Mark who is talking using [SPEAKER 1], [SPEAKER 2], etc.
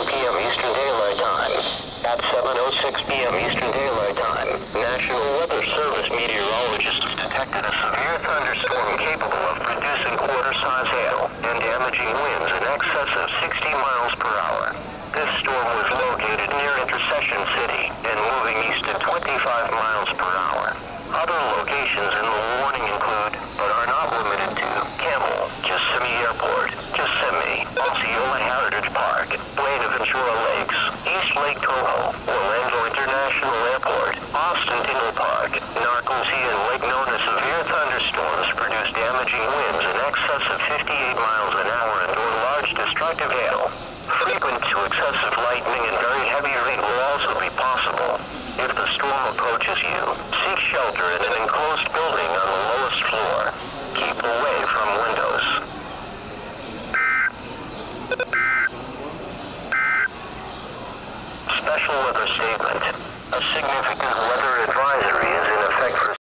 [SPEAKER 1] p.m. Eastern Daylight Time. At 7:06 p.m. Eastern Daylight Time, National Weather Service meteorologists detected a severe thunderstorm capable of producing quarter-size hail and damaging winds in excess of 60 miles per hour. This storm was located near Intercession City and moving east at 25 miles per hour. Other locations in the warning include, but are not limited to, Campbell, Kissimmee Airport, Kissimmee, Osceola Heritage Park, Buenaventura Lakes, East Lake Tahoe, Orlando International Airport, Austin Tingle Park, Narcoosea, and Lake Nona. Severe thunderstorms produce damaging winds in excess of 58 miles an hour and/or large destructive hail. Frequent to excessive lightning and very heavy rain will also be possible. If the storm approaches you, seek shelter in an enclosed building on the lowest floor. Keep away from windows. Special weather statement. A significant weather